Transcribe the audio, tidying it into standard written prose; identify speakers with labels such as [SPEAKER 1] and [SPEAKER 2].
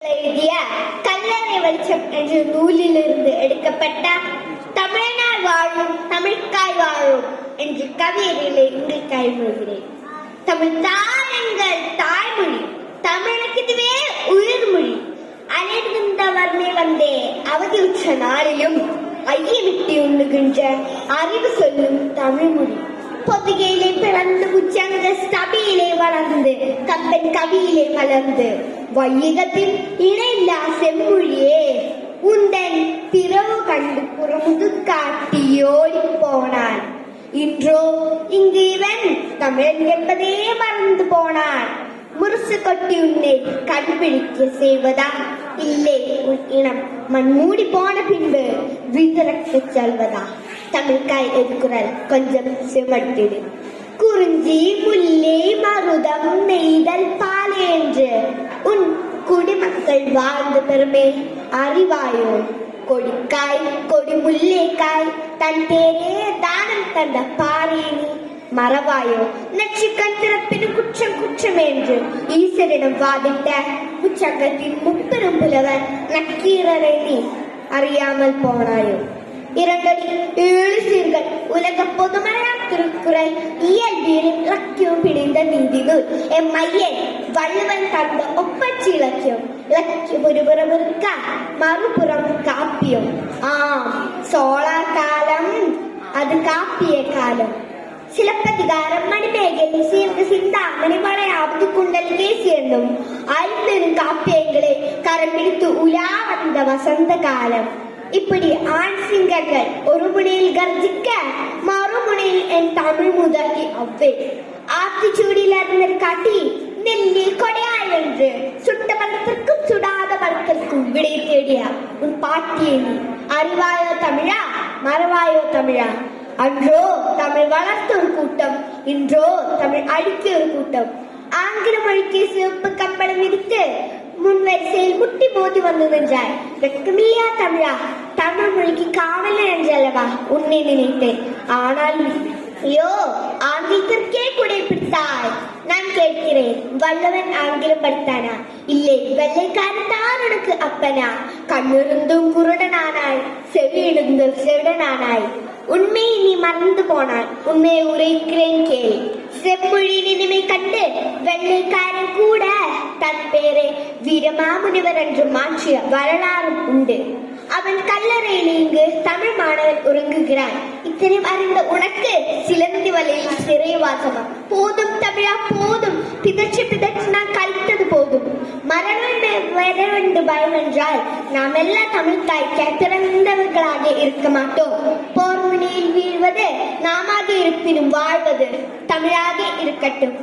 [SPEAKER 1] எழுதிய கல்லறை வெளிச்சம் என்ற நூலிலிருந்து எடுக்கப்பட்ட தமிழனார் வாழும் தமிழ்காய் வாழும் என்ற கவிதைகளை உங்களுக்காய் எழுதுகிறேன். தமிழ் தான் எங்கள் தாய்மொழி, தமிழுக்கு இதுவே உயிர்மொழி. அனைந்த வர்ணே வந்தே அவதி உற்ற நாளிலும் ஐயமிட்டு உண்ணுகின்ற அறிவு சொல்லும் தமிழ்மொழி. பொதிகையிலே பிறந்து உச்சங்க சபையிலே வளர்ந்து கம்பன் கவியிலே மலர்ந்து வையகத்தின் இணையில்லா செம்மொழியே உந்தன் பிறவு கண்டு புறமுது காட்டி ஓடி போனான். இன்றோ இங்கு இவன் தமிழன் என்பதே மறந்து போனான். முரசு கொட்டி உன்னை கண்டுபிடிக்க செய்வதா, இல்லை உன் இனம் மண்மூடி போன பின்பு விதிரக்க செல்வதா? தமிழ்காய் எதிர்குரல் கொஞ்சம் சிமட்டிடு. குறிஞ்சி முல்லை மருதம் நெய்தல் பாலை என்று உன் குடிமக்கள் வாழ்ந்த பெருமை அறிவாயோ? கொடிக்காய் கொடி முல்லைக்காய் தன் பேரே தானம் தந்த பாரேனி மறவாயோ? நச்சுக்கண் திறப்பின் குற்றம் குற்றம் என்று ஈஸ்வரிடம் வாதிட்ட உச்சங்கத்தின் முப்பெரும் புலவர் நக்கீரரை நீ அறியாமல் போனாயோ? இரண்டடி 7 சீர்கள் உலக பொதுமறையாம் திருக்குறள் இயல்பியலின் இலக்கியம் பிடிந்த நீதி நூல் எம்மையன் வள்ளுவன் தந்த ஒப்பற்சி இலக்கியம். இலக்கியம் ஒருபுறம் இருக்க மறுபுறம் காப்பியம். சோழார் காலம் அது காப்பிய காலம். சிலப்பதிகாரம் மணிமேகலை சீர்ந்து சிந்தாமணி மலையாவது குண்டலிலே சேர்ந்தும் 50 காப்பியங்களை கரம் பிடித்து உலா வந்த வசந்த காலம். இப்படி ஆண் சிங்கங்கள் ஒரு முனையில் கர்ஜிக்க மறுமுனையில் என் தமிழ் முதலி அவ்வே ஆத்திச்சூடியில் அறிஞர் காட்டி நெல்லி கொடையாய் என்று சுட்ட பலத்திற்கும் சுடாத பலத்திற்கும் விடை தேடியா உன் பாட்டியை நீ அறிவாயோ தமிழா மறவாயோ தமிழா? அன்றோ தமிழ் வளர்த்த ஒரு கூட்டம், இன்றோ தமிழ் அழிக்க ஒரு கூட்டம். ஆங்கில மொழிக்கு சிவப்பு கம்பளம் விதித்து முன்வரிசையில் முட்டி மோதி வந்து நின்றாய். வெட்கமில்லையா தமிழா? தமிழ் மொழிக்கு காவல் என்றல்லவா உன்னை நினைத்தேன். ஆனால் ஐயோ, ஆங்கிலத்திற்கே குடை பிடித்தாய். நான் கேட்கிறேன், வல்லவன் ஆங்கிலம் படித்தானா? இல்லை, வெள்ளைக்காரன் தான் உனக்கு அப்பனா? கண்ணிருந்தும் குருடனானாய், செவி எழுந்தும் செவிடனானாய். உண்மையை நீ மறந்து போனாய். உண்மையை உரைக்கிறேன் கேள். செம்மொழி நினைவை கண்டு வெள்ளைக்காரன் கூட தன் பேரை வீரமாமுனிவர் என்று மாற்றிய வரலாறும் உண்டு. அவன் கல்லறையில் இங்கு தமிழ் மாணவன் உறங்குகிறான். இத்தனை அறிந்த உனக்கு சிலந்தி வலையில் சிறைவாசமா? போதும் தமிழா போதும், பிதற்றி பிதற்றி நான் கழித்தது போதும். மரணம் வரவென்று பயம் என்றால் நாம் எல்லாம் தமிழ்காய்க்க திறந்தவர்களாக இருக்க மாட்டோம். போர் முனையில் வீழ்வது நாமாக இருப்பினும் வாழ்வது தமிழாக இருக்கட்டும்.